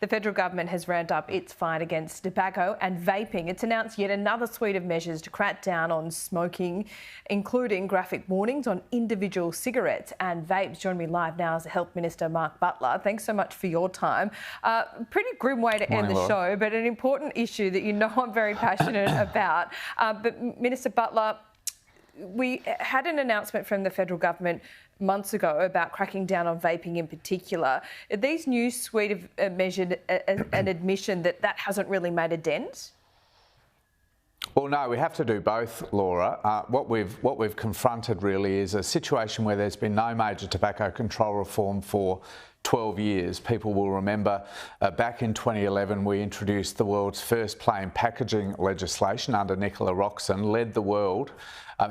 the federal government has ramped up its fight against tobacco and vaping. It's announced yet another suite of measures to crack down on smoking, including graphic warnings on individual cigarettes and vapes. Joining me live now is Health Minister Mark Butler. Thanks so much for your time. Pretty grim way to end the show, but an important issue that you know I'm very passionate about. But Minister Butler, we had an announcement from the federal government months ago about cracking down on vaping in particular. Are these new suite of measures an admission that that hasn't really made a dent? Well, no, we have to do both, Laura. What we've confronted really is a situation where there's been no major tobacco control reform for 12 years. People will remember back in 2011 we introduced the world's first plain packaging legislation under Nicola Roxon, led the world,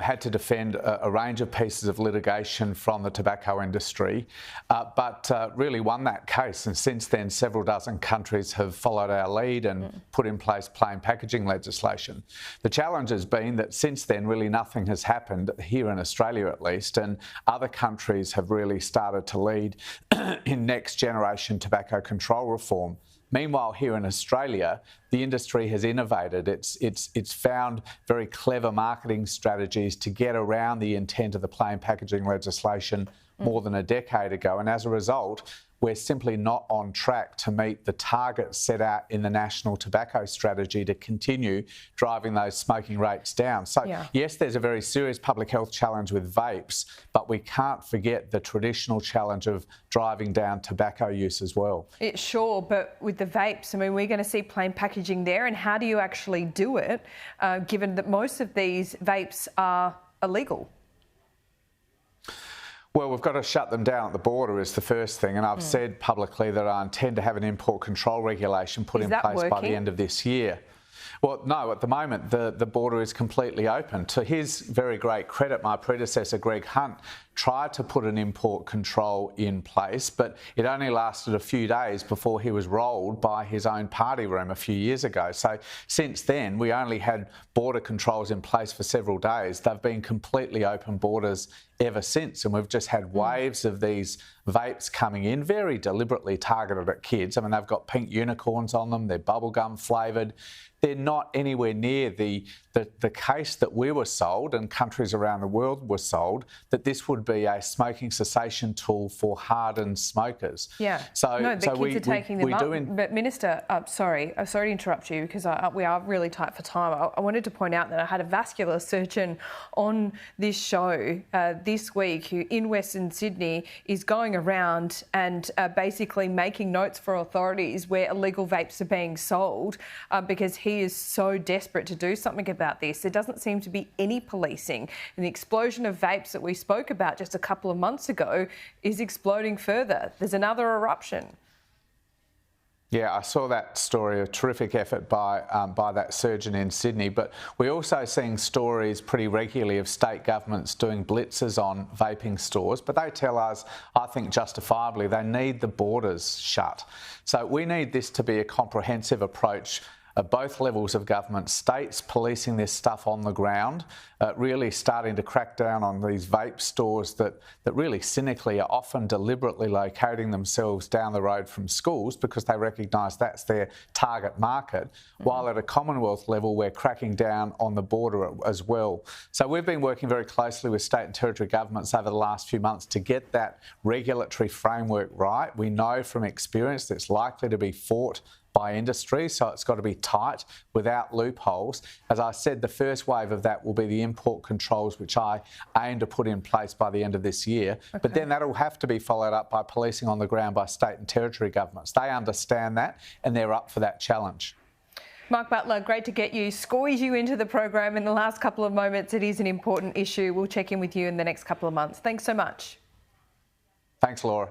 had to defend a range of pieces of litigation from the tobacco industry, but really won that case. And since then, several dozen countries have followed our lead and put in place plain packaging legislation. The challenge has been that since then, really nothing has happened, here in Australia at least, and other countries have really started to lead in next generation tobacco control reform. Meanwhile, here in Australia, the industry has innovated. It's found very clever marketing strategies to get around the intent of the plain packaging legislation more than a decade ago. And as a result, we're simply not on track to meet the targets set out in the National Tobacco Strategy to continue driving those smoking rates down. So, yes, there's a very serious public health challenge with vapes, but we can't forget the traditional challenge of driving down tobacco use as well. Sure, but with the vapes, I mean, we're going to see plain packaging there, and how do you actually do it, given that most of these vapes are illegal? Well, we've got to shut them down at the border is the first thing, and I've said publicly that I intend to have an import control regulation put in place by the end of this year. Well, no, at the moment the border is completely open. To his very great credit, my predecessor, Greg Hunt, tried to put an import control in place, but it only lasted a few days before he was rolled by his own party room a few years ago. So since then, we only had border controls in place for several days. They've been completely open borders ever since, and we've just had waves of these vapes coming in, very deliberately targeted at kids. I mean, they've got pink unicorns on them, they're bubblegum flavoured. They're not anywhere near the case that we were sold and countries around the world were sold, that this would be a smoking cessation tool for hardened smokers. Yeah. So, no, the kids are taking them up. But Minister, sorry to interrupt you because we are really tight for time. I wanted to point out that I had a vascular surgeon on this show this week who in Western Sydney is going around and basically making notes for authorities where illegal vapes are being sold because he is so desperate to do something about this. There doesn't seem to be any policing, and the explosion of vapes that we spoke about just a couple of months ago is exploding further. There's another eruption. Yeah, I saw that story, a terrific effort by that surgeon in Sydney, but we're also seeing stories pretty regularly of state governments doing blitzes on vaping stores, but they tell us, I think justifiably, they need the borders shut. So we need this to be a comprehensive approach at both levels of government, states policing this stuff on the ground, really starting to crack down on these vape stores that really cynically are often deliberately locating themselves down the road from schools because they recognise that's their target market, while at a Commonwealth level we're cracking down on the border as well. So we've been working very closely with state and territory governments over the last few months to get that regulatory framework right. We know from experience that it's likely to be fought by industry, so it's got to be tight without loopholes. As I said, the first wave of that will be the import controls, which I aim to put in place by the end of this year. Okay. But then that'll have to be followed up by policing on the ground by state and territory governments. They understand that and they're up for that challenge. Mark Butler, great to squeeze you into the program in the last couple of moments. It is an important issue. We'll check in with you in the next couple of months. Thanks so much. Thanks, Laura.